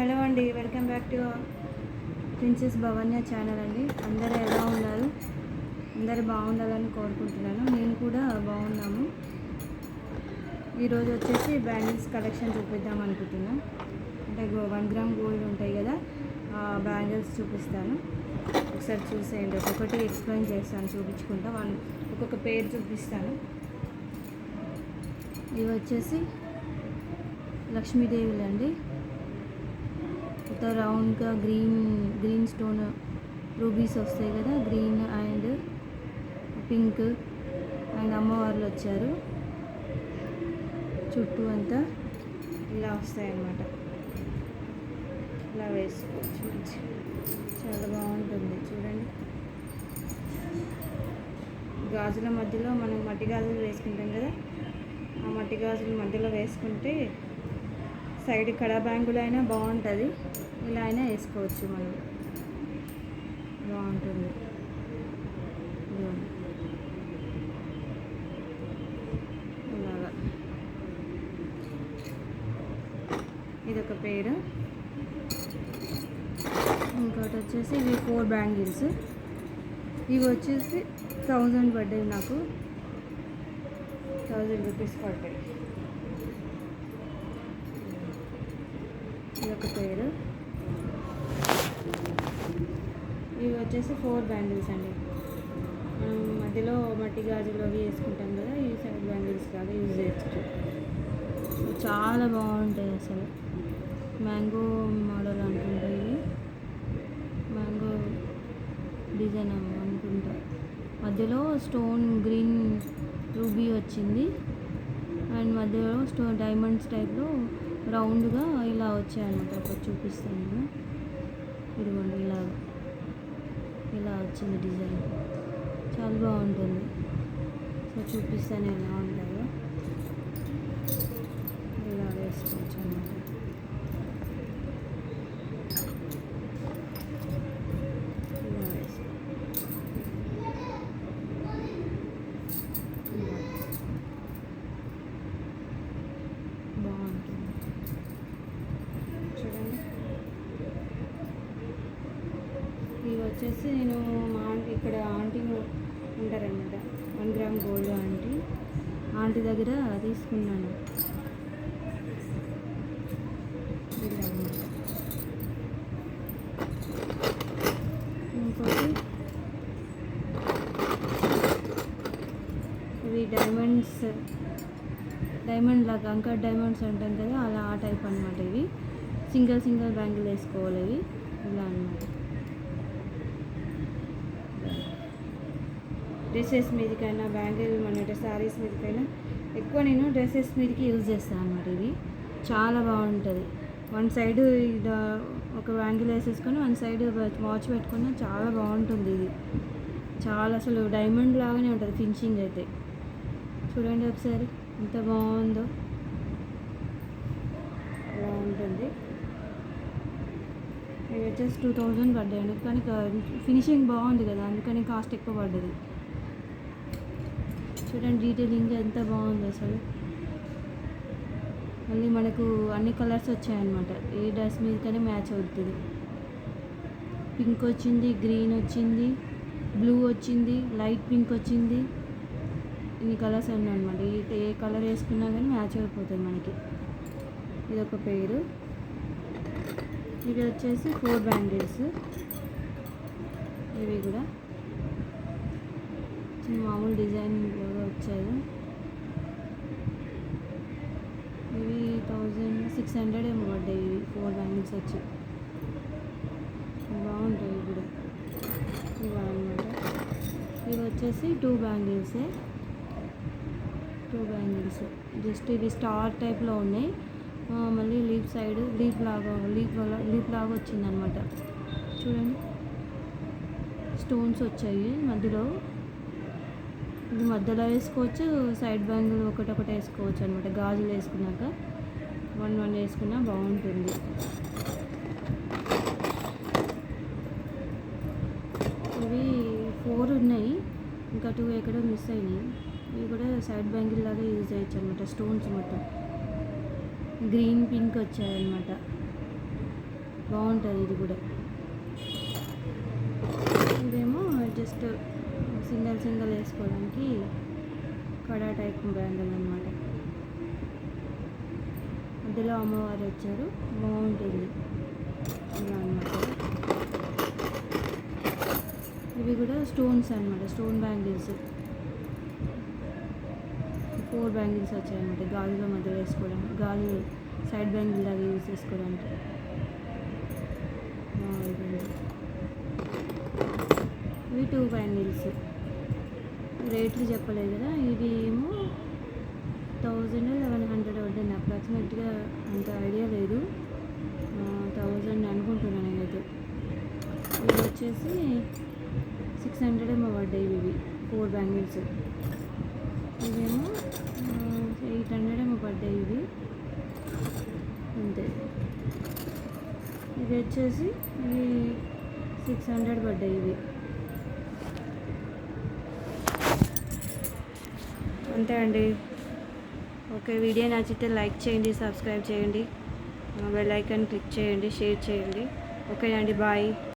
Hello అండి, welcome back to princess Bhavanya channel అండి. అందరూ ఎలా ఉన్నారు? అందరూ బాగుండాలని కోరుకుంటున్నాను. నేను కూడా బాగున్నాము. ఈరోజు వచ్చేసి బ్యాంగిల్స్ కలెక్షన్ చూపిద్దాం అనుకుంటున్నాం. అంటే 1 గ్రామ్ గోల్డ్ ఉంటాయి కదా, ఆ బ్యాంగిల్స్ చూపిస్తాను. ఒకసారి చూసేయండి. ఒక్కొక్కటి ఎక్స్ప్లెయిన్ చేస్తాను, చూపించుకుంటా. ఒక్కొక్క పేరు చూపిస్తాను. ఇవి వచ్చేసి లక్ష్మీదేవులు అండి. రౌండ్గా గ్రీన్ స్టోన్ రూబీస్ వస్తాయి కదా, గ్రీన్ అండ్ పింక్ అండ్ అమ్మవార్లు వచ్చారు. చుట్టూ అంతా ఇలా వస్తాయి అన్నమాట. ఇలా వేసుకోవచ్చు, చాలా బాగుంటుంది. చూడండి, గాజుల మధ్యలో మనం మట్టి గాజులు వేసుకుంటాం కదా, ఆ మట్టి గాజుల మధ్యలో వేసుకుంటే సైడ్ కడా బ్యాంగులు అయినా బాగుంటుంది. ఇలా అయినా వేసుకోవచ్చు, మనం బాగుంటుంది. ఇలాగా ఇదొక పేరు. ఇంకోటి వచ్చేసి ఇవి 4 బ్యాంగిల్స్. ఇవి వచ్చేసి 1000 పడ్డాయి నాకు, 1000 రూపీస్ పడ్డాయి. ఇదొక పేరు. ఇవి వచ్చేసి 4 బ్యాంగిల్స్ అండి. మనం మధ్యలో మట్టి గాజులు అవి వేసుకుంటాం కదా, ఈ సైడ్ బ్యాంగిల్స్ లాగా యూజ్ చేయొచ్చు. చాలా బాగుంటాయి అసలు. మ్యాంగో మోడల్ అనుకుంటా, ఇవి మ్యాంగో డిజైన్ అనుకుంటా. మధ్యలో స్టోన్ గ్రీన్ రూబీ వచ్చింది అండ్ మధ్యలో స్టోన్ డైమండ్స్ టైప్లో రౌండ్గా ఇలా వచ్చాయన్నమాట. ఒకటి చూపిస్తాను నేను. ఇదిగోండి, ఇలా వచ్చింది డిజైన్. చాలా బాగుంటుంది. సో చూపిస్తాను ఎలా ఉంటాయో. ఇలా వేసుకోవచ్చు అన్నమాట. ఇలా వేసుకో, బాగుంటుంది. చూడండి, ఇవి వచ్చేసి నేను మా ఇక్కడ ఆంటీ ఉంటారనమాట, 1 గ్రామ్ గోల్డ్ ఆంటీ దగ్గర తీసుకున్నాను. ఇలా అన్నమాట. ఇంకోటి ఇవి డైమండ్ లాగా అంకర్ డైమండ్స్ అంటాం కదా, అలా ఆ టైప్ అనమాట. ఇవి సింగిల్ బ్యాంగిల్ వేసుకోవాలి. ఇవి ఇలా అన్నమాట. డ్రెస్సెస్ మీదకైనా బ్యాంగిల్ మన శారీస్ మీదకైనా ఎక్కువ నేను డ్రెస్సెస్ మీదకి యూజ్ చేస్తాను అన్నమాట. ఇది చాలా బాగుంటుంది. 1 సైడ్ ఒక బ్యాంగిల్ వేసేసుకొని 1 సైడ్ వాచ్ పెట్టుకున్నా చాలా బాగుంటుంది. ఇది చాలా అసలు డైమండ్ లాగానే ఉంటుంది ఫినిషింగ్ అయితే. చూడండి ఒకసారి ఎంత బాగుందో, అలా ఉంటుంది. ఇవి వచ్చేసి 2000 పడ్డాయండి, కానీ ఫినిషింగ్ బాగుంది కదా, అందుకని కాస్ట్ ఎక్కువ పడ్డది. చూడండి, డీటెయిలింగ్ ఎంత బాగుంది అసలు. మళ్ళీ మనకు అన్ని కలర్స్ వచ్చాయన్నమాట. ఏ డ్రెస్ మీదకైనా మ్యాచ్ అవుతుంది. పింక్ వచ్చింది, గ్రీన్ వచ్చింది, బ్లూ వచ్చింది, లైట్ పింక్ వచ్చింది. ఇన్ని కలర్స్ ఉన్నాయి అనమాట. ఏ కలర్ వేసుకున్నా కానీ మ్యాచ్ అయిపోతుంది మనకి. ఇదొక పేరు. ఇది వచ్చేసి 4 బ్యాంగిల్స్. ఇవి కూడా మామూలు డిజైన్ వచ్చాయి. ఇవి 1600 ఏమో పడ్డాయి. ఇవి 4 బ్యాంగిల్స్ వచ్చి బాగుంటాయి. ఇప్పుడు ఇవి అన్నమాట. ఇవి వచ్చేసి 2 బ్యాంగిల్సే. 2 బ్యాంగిల్స్ జస్ట్ ఇవి స్టార్ టైప్లో ఉన్నాయి. మళ్ళీ లీప్ లాగా వచ్చిందనమాట. చూడండి, స్టోన్స్ వచ్చాయి మధ్యలో. ఇది మధ్యలో వేసుకోవచ్చు, సైడ్ బ్యాంగిల్ ఒకటి వేసుకోవచ్చు అనమాట. గాజులు వేసుకున్నాక 1 వేసుకున్నా బాగుంటుంది. ఇవి 4 ఉన్నాయి, ఇంకా 2 ఎక్కడో మిస్ అయినాయి. ఇవి కూడా సైడ్ బ్యాంగిల్ లాగా యూజ్ చేయొచ్చు అనమాట. స్టోన్స్ మొత్తం గ్రీన్ పింక్ వచ్చాయన్నమాట. బాగుంటుంది ఇది కూడా. ఇదేమో జస్ట్ సింగల్ వేసుకోవడానికి కడా టైప్ బ్యాంగిల్ అనమాట. మధ్యలో అమ్మవారు వచ్చారు, బాగుంటుంది ఇలా అనమాట. ఇవి కూడా స్టోన్స్ అనమాట, స్టోన్ బ్యాంగిల్స్. 4 బ్యాంగిల్స్ వచ్చాయన్నమాట. గాజుల మధ్యలో వేసుకోవడానికి, గాజు సైడ్ బ్యాంగిల్ లాగా యూజ్ చేసుకోవడానికి. ఇవి 2 బ్యాంగిల్స్. రేట్లు చెప్పలేదు కదా. ఇవి ఏమో 1100 పడ్డాయి. అప్రాక్సిమేట్గా అంత ఐడియా లేదు, 1000 అనుకుంటున్నాను నేనైతే. ఇవి వచ్చేసి 600 ఏమో పడ్డాయి ఇవి 4 బ్యాంగిల్స్. ఇవేమో 800 ఏమో పడ్డాయి ఇవి అంతే. ఇది వచ్చేసి ఇవి 600 పడ్డాయి ఇవి అంతే అండి. ఓకే, వీడియో నచ్చితే లైక్ చేయండి, సబ్స్క్రైబ్ చేయండి, బెల్ ఐకాన్ క్లిక్ చేయండి, షేర్ చేయండి. ఓకే అండి, బాయ్.